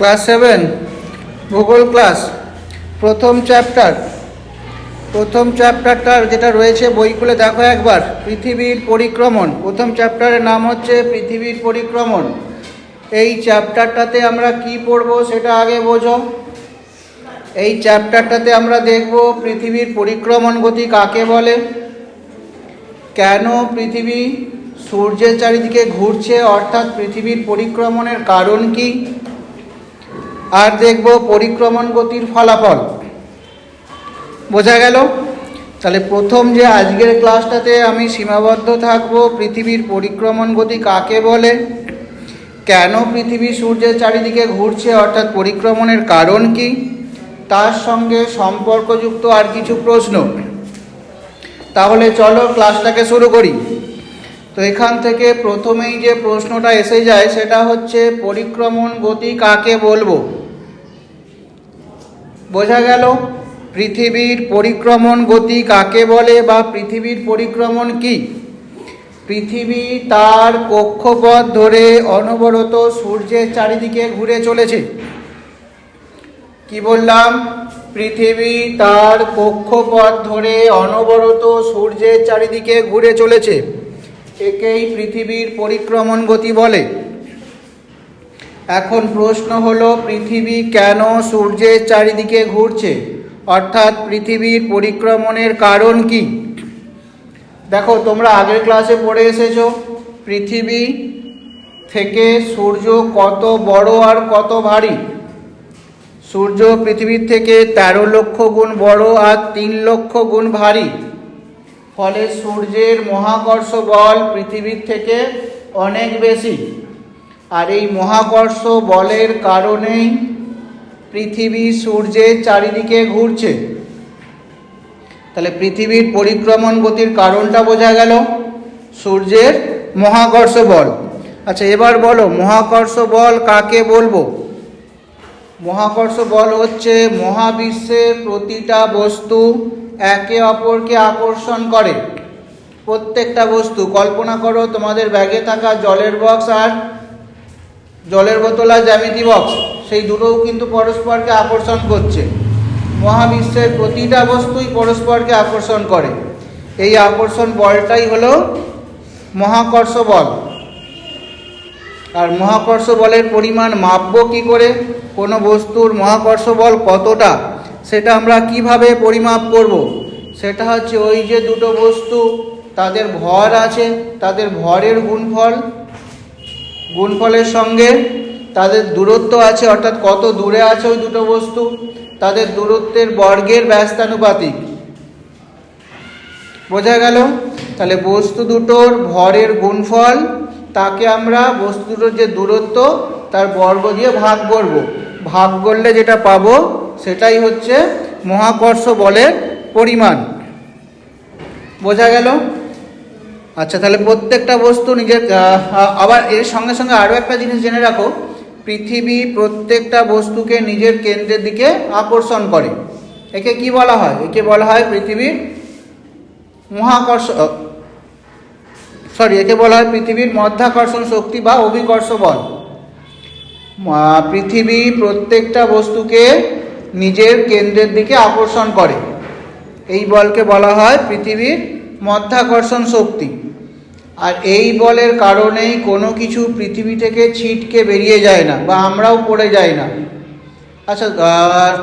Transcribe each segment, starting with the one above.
Class 7 ভূগোল class প্রথম চ্যাপ্টারটার যেটা রয়েছে বই খুলে দেখো একবার। পৃথিবীর পরিক্রমণ, প্রথম চ্যাপ্টারের নাম হচ্ছে পৃথিবীর পরিক্রমণ। এই চ্যাপ্টারটাতে আমরা কি পড়ব সেটা আগে বোঝো। এই চ্যাপ্টারটাতে আমরা দেখব পৃথিবীর পরিক্রমণ গতি কাকে বলে, কেন পৃথিবী সূর্যের চারিদিকে ঘুরছে অর্থাৎ পৃথিবীর পরিক্রমণের কারণ কি, আর দেখব পরিক্রমণ গতির ফলাফল। বোঝা গেল? তাহলে প্রথম যে আজকের ক্লাসটাতে আমি সীমাবদ্ধ থাকব পৃথিবীর পরিক্রমণ গতি কাকে বলে, কেন পৃথিবী সূর্যের চারিদিকে ঘুরছে অর্থাৎ পরিক্রমণের কারণ কি, তার সঙ্গে সম্পর্কযুক্ত আর কিছু প্রশ্ন। তাহলে চলো ক্লাসটাকে শুরু করি। তো এখান থেকে প্রথমেই যে প্রশ্নটা এসে যায় সেটা হচ্ছে পরিক্রমণ গতি কাকে বলবো। বোঝা গেল? পৃথিবীর পরিক্রমণ গতি কাকে বলে বা পৃথিবীর পরিক্রমণ কি? পৃথিবী তার কক্ষপথ ধরে অনবরত সূর্যের চারিদিকে ঘুরে চলেছে। কি বললাম? পৃথিবী তার কক্ষপথ ধরে অনবরত সূর্যের চারিদিকে ঘুরে চলেছে। একেই পৃথিবীর পরিক্রমণ গতি বলে। এখন প্রশ্ন হলো পৃথিবী কেন সূর্যের চারিদিকে ঘুরছে অর্থাৎ পৃথিবীর পরিক্রমণের কারণ কি? দেখো, তোমরা আগের ক্লাসে পড়ে এসেছো পৃথিবী থেকে সূর্য কত বড় আর কত ভারী। সূর্য পৃথিবীর থেকে 13 লক্ষ গুণ বড় আর 3 লক্ষ গুণ ভারী। ফলে সূর্যের মহাকর্ষ বল পৃথিবীর থেকে অনেক বেশি। আর এই মহাকর্ষ বলের কারণেই পৃথিবী সূর্যের চারিদিকে ঘুরছে। তাহলে পৃথিবীর পরিক্রমণ গতির কারণটা বোঝা গেল, সূর্যের মহাকর্ষ বল। আচ্ছা, এবার বলো মহাকর্ষ বল কাকে বলবো? মহাকর্ষ বল হচ্ছে মহাবিশ্বের প্রতিটা বস্তু একে অপরকে আকর্ষণ করে। প্রত্যেকটা বস্তু, কল্পনা করো তোমাদের ব্যাগে থাকা জলের বক্স আর জলের বোতল আর জ্যামিতি বক্স, সেই দুটোও কিন্তু পরস্পরকে আকর্ষণ করছে। মহাবিশ্বের প্রতিটা বস্তুই পরস্পরকে আকর্ষণ করে। এই আকর্ষণ বলটাই হলো মহাকর্ষ বল। আর মহাকর্ষ বলের পরিমাণ মাপবো কি করে? কোনো বস্তুর মহাকর্ষ বল কতটা সেটা আমরা কিভাবে পরিমাপ করব? সেটা হচ্ছে ওই যে দুটো বস্তু তাদের ভর আছে, তাদের ভরের গুণফলের সঙ্গে তাদের দূরত্ব আছে, অর্থাৎ কত দূরে আছে ওই দুটো বস্তু, তাদের দূরত্বের বর্গের ব্যস্তানুপাতিক। বোঝা গেল? তাহলে বস্তু দুটোর ভরের গুণফল, তাকে আমরা বস্তু দুটোর যে দূরত্ব তার বর্গ দিয়ে ভাগ করব। ভাগ করলে যেটা পাবো সেটাই হচ্ছে মহাকর্ষ বলের পরিমাণ। বোঝা গেল? আচ্ছা, তাহলে প্রত্যেকটা বস্তু নিজের আবার এর সঙ্গে সঙ্গে আরও একটা জিনিস জেনে রাখো, পৃথিবী প্রত্যেকটা বস্তুকে নিজের কেন্দ্রের দিকে আকর্ষণ করে। একে কি বলা হয়? একে বলা হয় পৃথিবীর একে বলা হয় পৃথিবীর মধ্যাকর্ষণ শক্তি বা অভিকর্ষ বল। পৃথিবী প্রত্যেকটা বস্তুকে নিজের কেন্দ্রের দিকে আকর্ষণ করে। এই বলকে বলা হয় পৃথিবীর মধ্যাকর্ষণ শক্তি। আর এই বলের কারণেই কোনো কিছু পৃথিবী থেকে ছিটকে বেরিয়ে যায় না বা আমরাও পড়ে যাই না। আচ্ছা,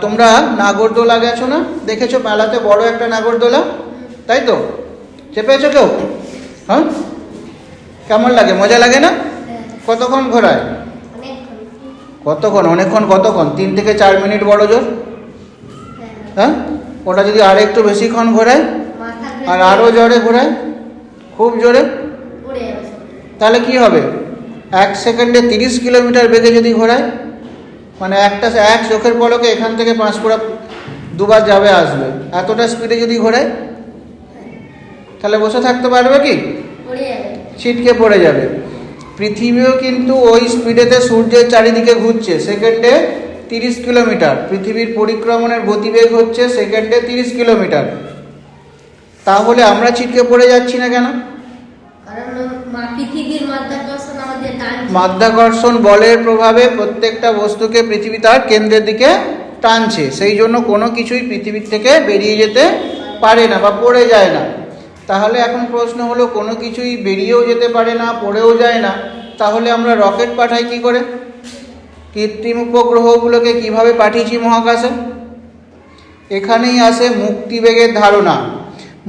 তোমরা নাগরদোলা গেছো না? দেখেছো মেলাতে বড় একটা নাগরদোলা, তাই তো? চেপেছো কেউ? হ্যাঁ, কেমন লাগে? মজা লাগে না? কতক্ষণ ঘোরায়? কতক্ষণ? অনেকক্ষণ। কতক্ষণ? 3 থেকে 4 মিনিট বড় জোর। হ্যাঁ, ওটা যদি আর একটু বেশিক্ষণ ঘোরায় আর আরও জোরে ঘোরায়, খুব জোরে, তাহলে কি হবে? 1 সেকেন্ডে 30 কিলোমিটার বেগে যদি ঘোরায়, মানে এক চোখের পলকে এখান থেকে পাঁশকুড়া দুবার যাবে আসবে, এতটা স্পিডে যদি ঘোরায়, তাহলে বসে থাকতে পারবে কি? ছিটকে পড়ে যাবে। পৃথিবীও কিন্তু ওই স্পিডেতে সূর্যের চারিদিকে ঘুরছে, সেকেন্ডে 30 কিলোমিটার। পৃথিবীর পরিক্রমণের গতিবেগ হচ্ছে সেকেন্ডে 30 কিলোমিটার। তাহলে আমরা ছিটকে পড়ে যাচ্ছি না কেন? কারণ পৃথিবীর মাধ্যাকর্ষণ আমাদের ডান মাধ্যাকর্ষণ বলের প্রভাবে প্রত্যেকটা বস্তুকে পৃথিবী তার কেন্দ্রের দিকে টানছে, সেই জন্য কোনো কিছুই পৃথিবীর থেকে বেরিয়ে যেতে পারে না বা পড়ে যায় না। তাহলে এখন প্রশ্ন হলো, কোনো কিছুই বেরিয়েও যেতে পারে না, পড়েও যায় না, তাহলে আমরা রকেট পাঠাই কি করে? কৃত্রিম উপগ্রহগুলোকে কিভাবে পাঠিয়েছি মহাকাশে? এখানেই আসে মুক্তিবেগের ধারণা।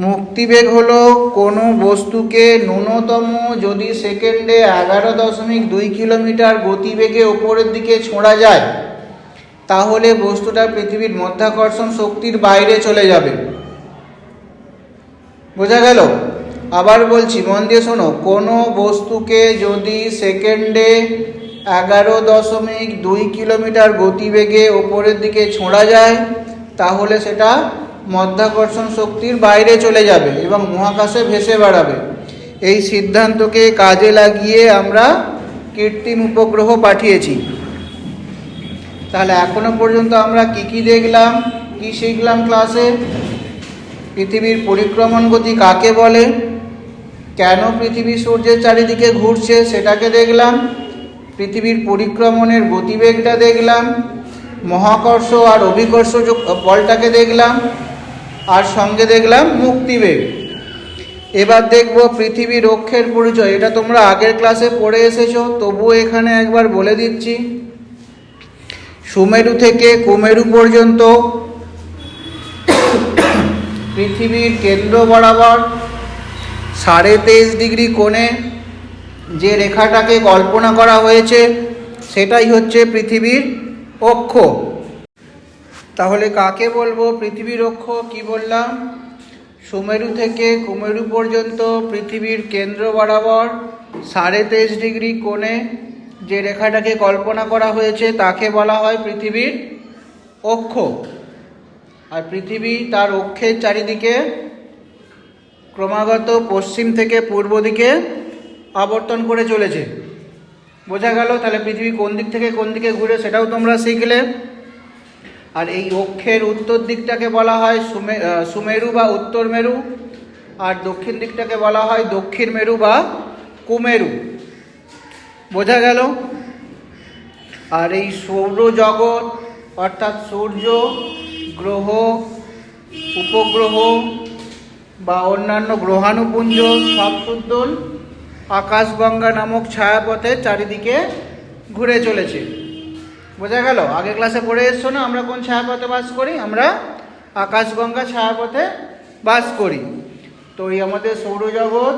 মুক্তিবেগ হলো কোনো বস্তুকে ন্যূনতম যদি সেকেন্ডে 11.2 কিলোমিটার গতিবেগে ওপরের দিকে ছোঁড়া যায়, তাহলে বস্তুটা পৃথিবীর মাধ্যাকর্ষণ শক্তির বাইরে চলে যাবে। বোঝা গেল? আবার বলছি, মন দিয়ে শোনো, কোনো বস্তুকে যদি সেকেন্ডে 11.2 কিলোমিটার গতিবেগে ওপরের দিকে ছোঁড়া যায়, তাহলে সেটা মাধ্যাকর্ষণ শক্তির বাইরে চলে যাবে এবং মহাকাশে ভেসে বেড়াবে। এই সিদ্ধান্তকে কাজে লাগিয়ে আমরা কৃত্রিম উপগ্রহ পাঠিয়েছি। তাহলে এখনো পর্যন্ত আমরা কি দেখলাম, কি শিখলাম ক্লাসে? পৃথিবীর পরিক্রমণ গতি কাকে বলে, কেন পৃথিবী সূর্যের চারিদিকে ঘুরছে সেটাকে দেখলাম, পৃথিবীর পরিক্রমণের গতিবেগটা দেখলাম, মহাকর্ষ আর অভিকর্ষ বলটাকে দেখলাম, আর সঙ্গে দেখলাম মুক্তিবেগ। এবার দেখব পৃথিবীর অক্ষের পরিচয়। এটা তোমরা আগের ক্লাসে পড়ে এসেছো, তবুও এখানে একবার বলে দিচ্ছি। সুমেরু থেকে কুমেরু পর্যন্ত পৃথিবীর কেন্দ্র বরাবর 23.5 ডিগ্রি কোণে যে রেখাটাকে কল্পনা করা হয়েছে সেটাই হচ্ছে পৃথিবীর অক্ষ। তাহলে কাকে বলবো পৃথিবীর অক্ষ? কি বললাম? সুমেরু থেকে কুমেরু পর্যন্ত পৃথিবীর কেন্দ্র বরাবর 23.5 ডিগ্রি কোণে যে রেখাটাকে কল্পনা করা হয়েছে তাকে বলা হয় পৃথিবীর অক্ষ। আর পৃথিবী তার অক্ষের চারিদিকে ক্রমাগত পশ্চিম থেকে পূর্ব দিকে আবর্তন করে চলেছে। বোঝা গেল? তাহলে পৃথিবী কোন দিক থেকে কোন দিকে ঘুরে সেটাও তোমরা শিখলে। আর এই অক্ষের উত্তর দিকটাকে বলা হয় সুমেরু বা উত্তর মেরু, আর দক্ষিণ দিকটাকে বলা হয় দক্ষিণ মেরু বা কুমেরু। বোঝা গেল? আর এই সৌরজগৎ অর্থাৎ সূর্য, গ্রহ, উপগ্রহ বা অন্যান্য গ্রহাণুপুঞ্জ সব সুদ্ধল আকাশগঙ্গা নামক ছায়াপথের চারিদিকে ঘুরে চলেছে। বোঝা গেল? আগের ক্লাসে পড়ে এসছো না আমরা কোন ছায়াপথে বাস করি? আমরা আকাশগঙ্গা ছায়াপথে বাস করি। তো এই আমাদের সৌরজগৎ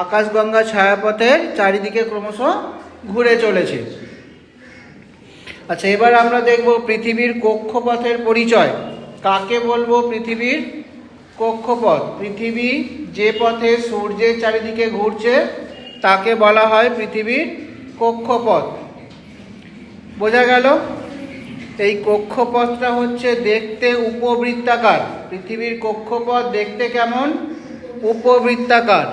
আকাশগঙ্গা ছায়াপথের চারিদিকে ক্রমশ ঘুরে চলেছে। আচ্ছা, এবার আমরা দেখব পৃথিবীর কক্ষপথের পরিচয়। কাকে বলবো পৃথিবীর কক্ষপথ? পৃথিবী যে পথে সূর্যের চারিদিকে ঘুরছে তাকে বলা হয় পৃথিবীর কক্ষপথ। বোঝা গেল? এই কক্ষপথটা হচ্ছে দেখতে উপবৃত্তাকার। পৃথিবীর কক্ষপথ দেখতে কেমন? উপবৃত্তাকার।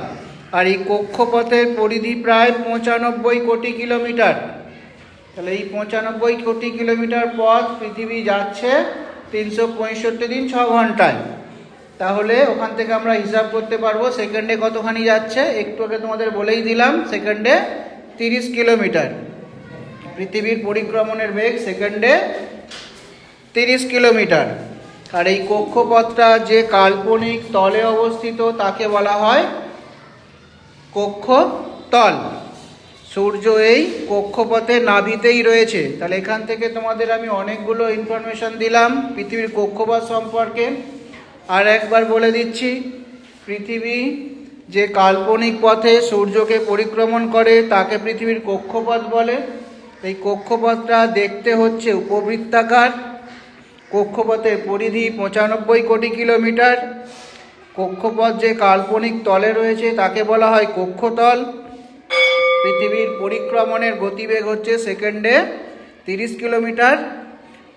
আর এই কক্ষপথের পরিধি প্রায় 95 কোটি কিলোমিটার। তাহলে এই 95 কোটি কিলোমিটার পথ পৃথিবী যাচ্ছে 365 দিন 6 ঘন্টায়। তাহলে ওখান থেকে আমরা হিসাব করতে পারবো সেকেন্ডে কতখানি যাচ্ছে। একটু আগে তোমাদের বলেই দিলাম, সেকেন্ডে 30 কিলোমিটার। পৃথিবীর পরিক্রমণের বেগ সেকেন্ডে 30 কিলোমিটার। আর এই কক্ষপথটা যে কাল্পনিক তলে অবস্থিত তাকে বলা হয় কক্ষতল। সূর্য এই কক্ষপথের নাভিতেই রয়েছে। তাহলে এখান থেকে তোমাদের আমি অনেকগুলো ইনফরমেশন দিলাম পৃথিবীর কক্ষপথ সম্পর্কে। আর একবার বলে দিচ্ছি, পৃথিবী যে কাল্পনিক পথে সূর্যকে পরিক্রমণ করে তাকে পৃথিবীর কক্ষপথ বলে। এই কক্ষপথটা দেখতে হচ্ছে উপবৃত্তাকার। কক্ষপথের পরিধি 95 কোটি কিলোমিটার। কক্ষপথ যে কাল্পনিক তলে রয়েছে তাকে বলা হয় কক্ষতল। পৃথিবীর পরিক্রমণের গতিবেগ হচ্ছে সেকেন্ডে 30 কিলোমিটার।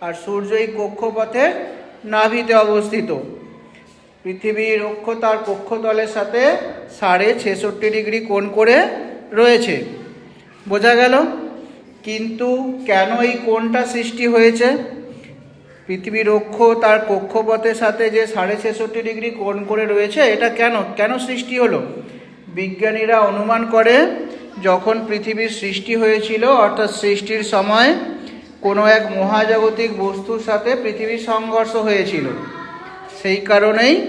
আর সূর্য এই কক্ষপথে নাভিতে অবস্থিত। পৃথিবীর অক্ষ তার কক্ষতলের সাথে 66.5 ডিগ্রি কোণ করে রয়েছে। বোঝা গেল? কিন্তু কেন এই কোণটা সৃষ্টি হয়েছে? পৃথিবীর অক্ষ তার কক্ষপথের সাথে যে 66.5 ডিগ্রি কোণ করে রয়েছে, এটা কেন সৃষ্টি হলো? বিজ্ঞানীরা অনুমান করে যখন পৃথিবীর সৃষ্টি হয়েছিল, অর্থাৎ সৃষ্টির সময় কোনো এক মহাজাগতিক বস্তুর সাথে পৃথিবীর সংঘর্ষ হয়েছিল। সেই কারণেই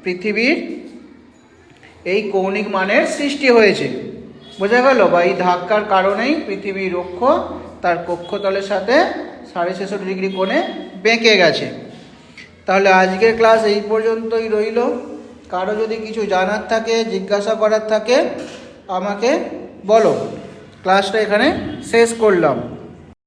পৃথিবীর এই কৌণিক মানের সৃষ্টি হয়েছে। বোঝা গেল? বা এই ধাক্কার কারণেই পৃথিবীর অক্ষ তার কক্ষতলের সাথে 66.5 ডিগ্রি কোণে বেঁকে গেছে। তাহলে আজকের ক্লাস এই পর্যন্তই রইল। কারো যদি কিছু জানার থাকে, জিজ্ঞাসা করার থাকে আমাকে বলো। ক্লাসটা এখানে শেষ করলাম।